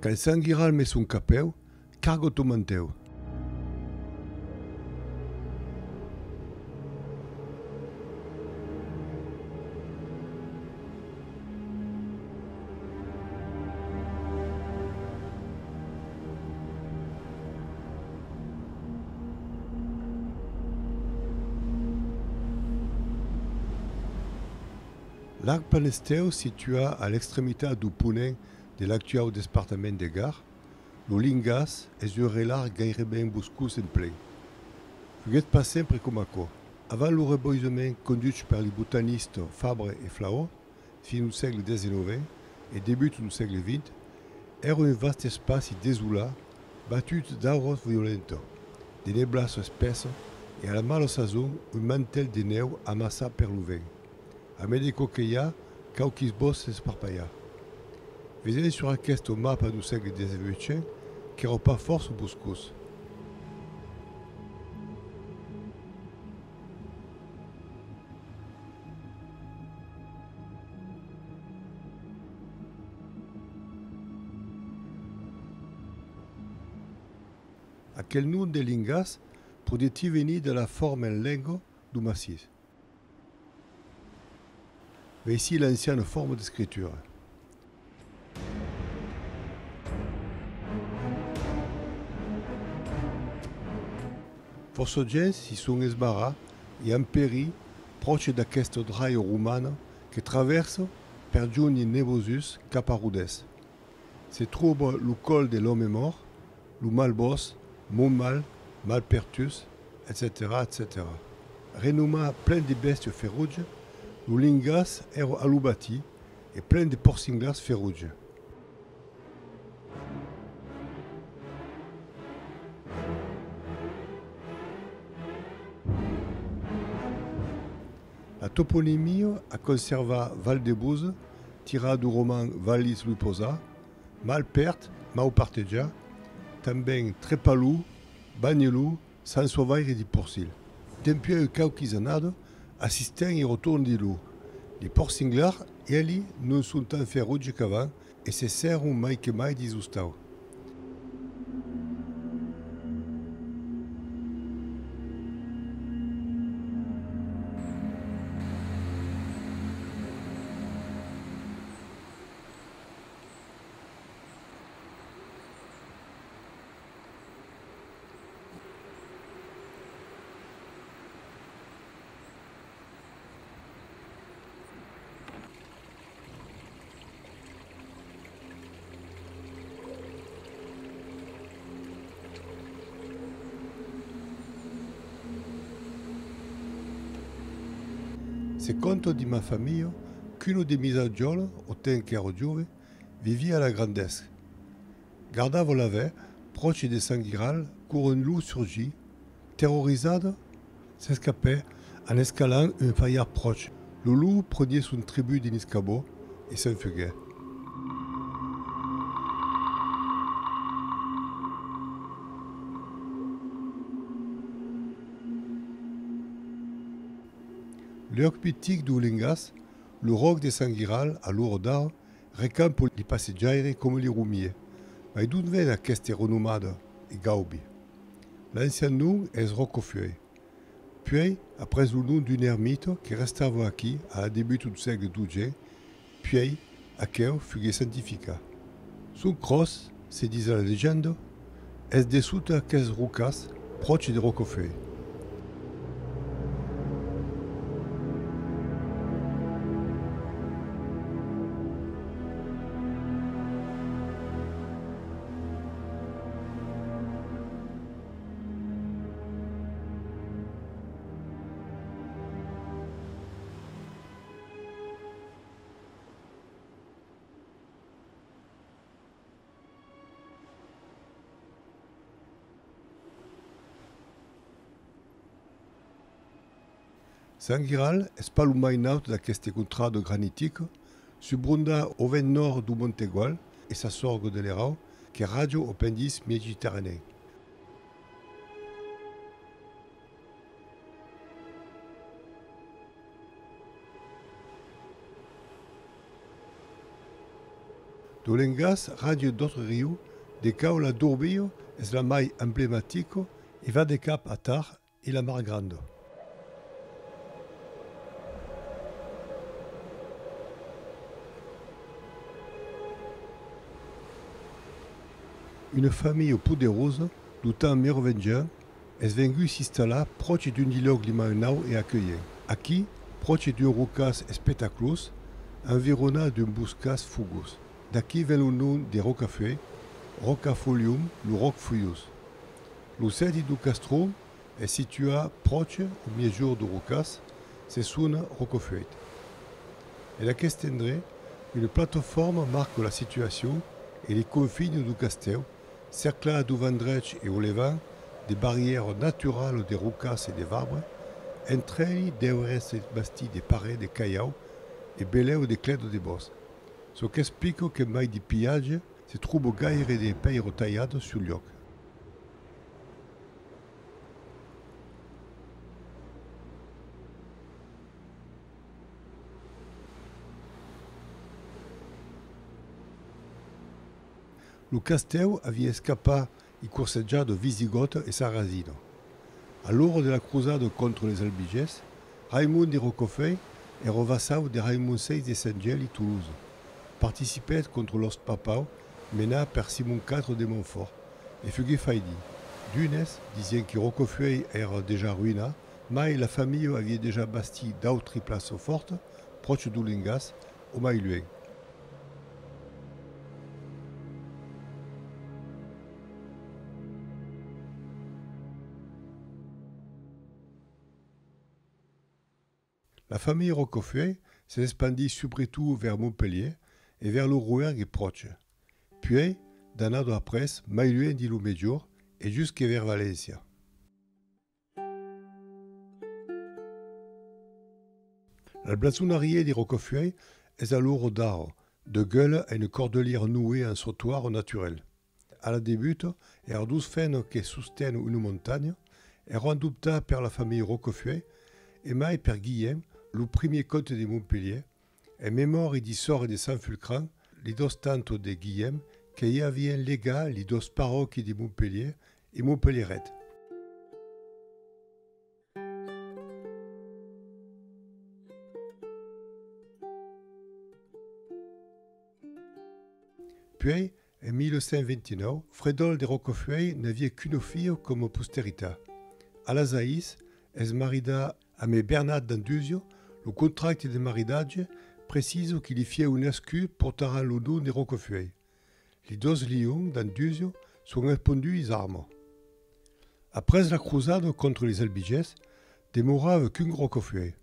Quand Sanguiral met son capeu, cargo ton manteu. L'arc Panesteu situa à l'extrémité du ponent de l'actual département de Gard, lo Lingas es un relar gairebé boscós en ple. Fuguet pas sempre com aquò. Avant le reboisement conduit par les botanistes Fabre et Flao, fin du siècle XIX et début du siècle XX, era un vaste espace désolat, battu d'arbres violents, de neblas espesses et à la mala saison un mantel de neu amassat per le vent. A medico que hi ha, qualquis boscs esparpallats. Veiem sur aquest mapa du segle XVIII que era pas força boscós. Aquel nom de Lingas podia venir de la forme en lengo du massís. Ici l'ancienne forme d'écriture. Força gens si sont esbarrats et empéris proche d'aquest draio romana que traverse per giugni nevosus cap a Rodès. Se trouve le col de l'homme mort, le Malbos, Montmal, Malpertus, etc., etc. Renommé plein de besties féroces, le Lingas era alubati et plein de porcinglars féroces. La toponymie a conservé Valdebuse, tirée du roman Vallis Luposa, Malpert, Mauparteja, também Trepalou, Bagnelou, Sant Sauvaire et de Porcil. Depuis quelques années, assistant et retourne de l'eau. Les porcinglars, eles, non sont tant féroces qu'avant et se serrent mai que mai disgustats. Se conto di ma famiglia qu'uno de mis agioli, au temps che ero giove, vivia alla grandesca. Gardavo la ve, proche de Sanguiral, quand un loup surgit, terrorisado, s'escapait en escalant un fayard proche. Le loup prenait son tribut d'inescabeau et s'enfuguait. L'heure mythique du Lingas, le roc de Sanguiral, à l'Ourdar, réclame pour les passeggeri comme les roumiers. Mais d'où vient cette renommade et Gaubi? L'ancien nom est Rocofuei. Puis, après le nom d'une ermite qui restava ici à la début du siècle XII, puis à quel fut sanctifica. Son cross, se disait la légende, est dessous de quelques rocas proches de Rocofuei. Sanguiral est pas le mai naut d'aqueste contrade granitique, subrunda au vent nord du Montegual et sa sorgue de l'Erau, qui radio au pendis méditerranéen. L'Olengas radio d'autres rios, de cao la Durbio es la mai emblematico e va de cap a Tar et la Mar Grande. Une famille poderosa du temps mérovingien es vengu s'installa proche d'un dilog limaenau e accueillant. Aquí, proche d'un rocas espectaclos, environa d'un buscas fugus. D'aquí ven le nom de Rocafeuille, Rocafolium, le roc fuyus. Le sedi du castro est situé proche au milieu de Rocas, c'est son Rocafeuille. Et la Questendre, une plateforme marque la situation et les confines du castel, cerclée du Vendrech et au Levant, des barrières naturelles des Rocas et des Varbres, entre elles des bastis des parets, des cailloux et beleu des clèdes des bosses. Ce qui explique que mai de pillage se trouve gaire des pays taillades sur le lloc. Le castel avait escapé et corseggiato Visigoth et Sarrasino. À l'heure de la croisade contre les Albiges, Raymond de Rocafeuille est vassal de Raymond VI de Saint-Gel et Toulouse. Participait contre l'Ost Papau, mené par Simon IV de Montfort, et fut failli. Dunes disait que Rocafeuille era déjà ruiné, mais la famille avait déjà bâti d'autres places fortes, proches d'Oulingas, au Maïluin. La famille Rocafeuille s'est expandie surtout vers Montpellier et vers le Rouergue proche. Puis, d'anado après, Maïluin di Lumedior et jusqu'à vers Valencia. La blasonnerie de Rocafeuille est alors d'art, de gueule à une cordelière nouée en sautoir naturel. À la débute, et à 12 fennes qui soutiennent une montagne, est rendue par la famille Rocafeuille et mai par Guillaume, le premier comte de Montpellier, et mémoire et d'Issor et de Saint-Fulcran, les deux tantes de Guillaume, qui avaient légat les deux paroques de Montpellier et Montpellieret. Puis, en 1129, Frédol de Rocafeuille n'avait qu'une fille comme postérité. À la Zaïs, es marida a Bernard d'Anduzio, le contrat de mariage précise qu'il y fait un escu portant le nom de Rocafeuille. Les deux lions d'Anduzio sont répondus aux armes. Après la croisade contre les Albiges, demeurava qu'un Rocafeuille,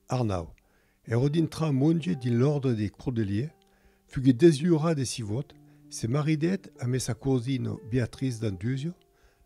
Arnaud, et redintra monge de l'ordre des Cordeliers, fut désiura de Sivote, se maridait avec sa cousine Béatrice d'Anduzio,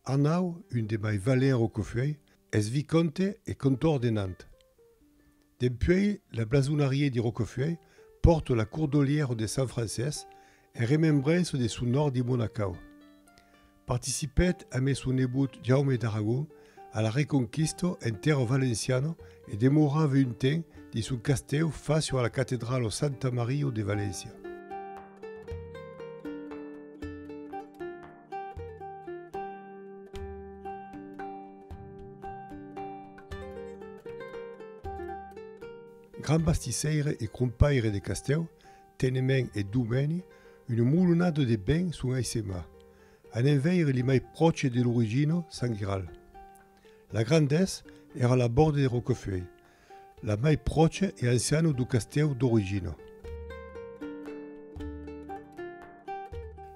Arnaud, une des mes valets Rocafeuille, est vicomte et comteur de Nantes. Depuis, la blasonnerie de Rocafeuille porte la cordelière de San Frances et remembrance de son nord de Monaco. Participait avec son époux Jaume d'Aragon à la reconquista en terre valenciane et demeurava un temps de son castel face à la cathédrale Santa Maria de Valencia. Grand bastisseire et compaire de castel, tenement et domaine, une moulonnade de bains sont aisema. En envers les mai proches de l'origine sanguinale. La grandesse era la borde de Rocafeuille, la mai proche et ancienne du castel d'origine.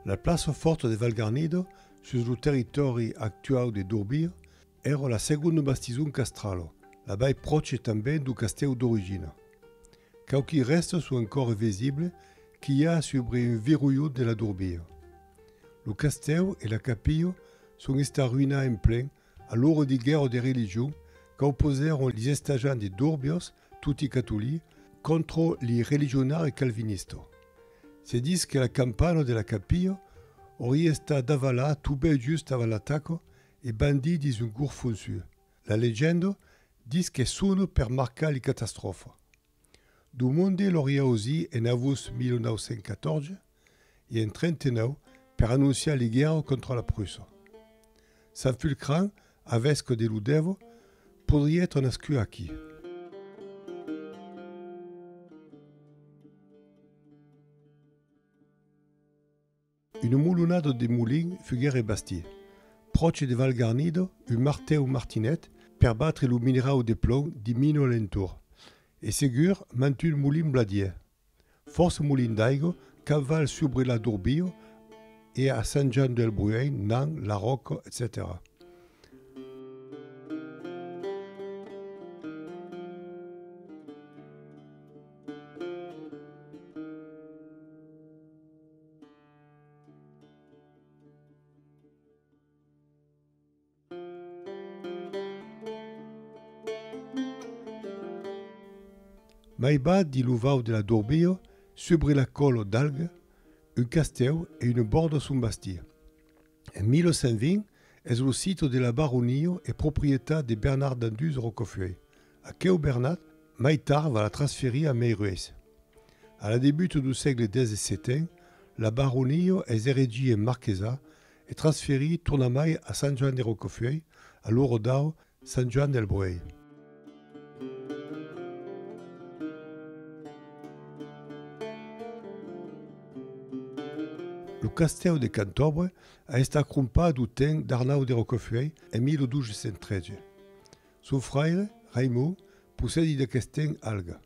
La place forte de Valgarnido, sur le territoire actuel de Durbio, era la seconde bastison castrale, la mai proche també du castel d'origine. Quelques restes sont encore visibles qui y a sur un verrouillot de la Durbio. Le castel et la capille sont restés ruinés en plein à l'heure des guerres de religion qu'opposèrent les estagians de Durbios, tutti catholiques, contre les religionnaires calvinistes. Se dit que la campagne de la capille aurait été d'avala tout bien juste avant l'attaque et bandit dans un cours foncieux. La légende dit que sonne per marquer les catastrophes. Du monde l'aurait aussi en août 1914 et un 39 per annunciare le guerre contre la Prusse. S'infiltrant avec des Ludevo podria être nascut aquí. Une moulonade de moulins fut rebastie. Proche de Valgarnido, un martè ou martinette per battre le mineral de plomb di mino alentour. Et ségur mantu un moulin bladier. Force moulin d'aigo cavale sobre la Dourbio et à Saint-Jean-del-Bruin, Nang, La Rocque, etc. Mai bas di l'Uvau de la Dourbio, sobre la colle d'Algues, un castell et une borde sun Bastille. En 1120, est le site de la baronnie et propriété de Bernard d'Andus Roquefeuille. À Queu Bernat, mai tard va la transférer à Meyruès. À la début du siècle XVII, la baronnie est érigée en marquesa et transférée tournamai à Sant-Joan de Roquefeuille, à l'Orodao Sant-Joan del Bruey. Le castell de Cantobre a été accrompé du temps d'Arnau de Roquefeuille en 1213. Son frère, Raimond, possède de castell Alga.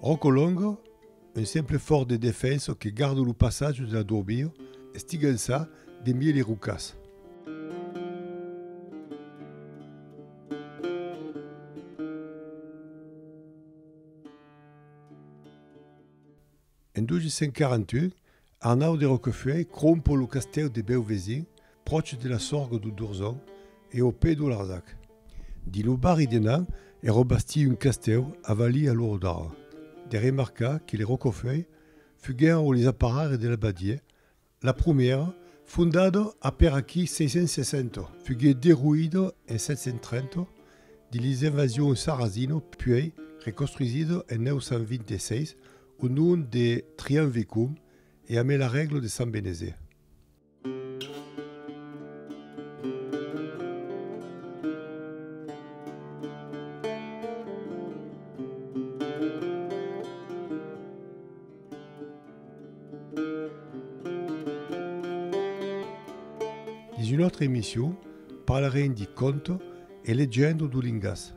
Rocolongo, un simple fort de défense qui garde le passage de la Dourbio, estigança des miel et roucas. En 1241, Arnau de Roquefeuille crompe le castell de Beauvaisin, proche de la Sorgue du Dourzon et au Pays de Larzac. Di lo barri de Nan est rebâti un castell avali à l'Orodao. De remarqua que les Roquefeuille fuguèrent les appareils de l'abadie. La première, fondada a per aquí 660, fut déruïda en 730 de les invasions sarrasines, puis reconstruite en 926 au nom de Triumvicum et avec la règle de San Bénézé. Dans une autre émission, parlerai des contes et légendes du Lingas.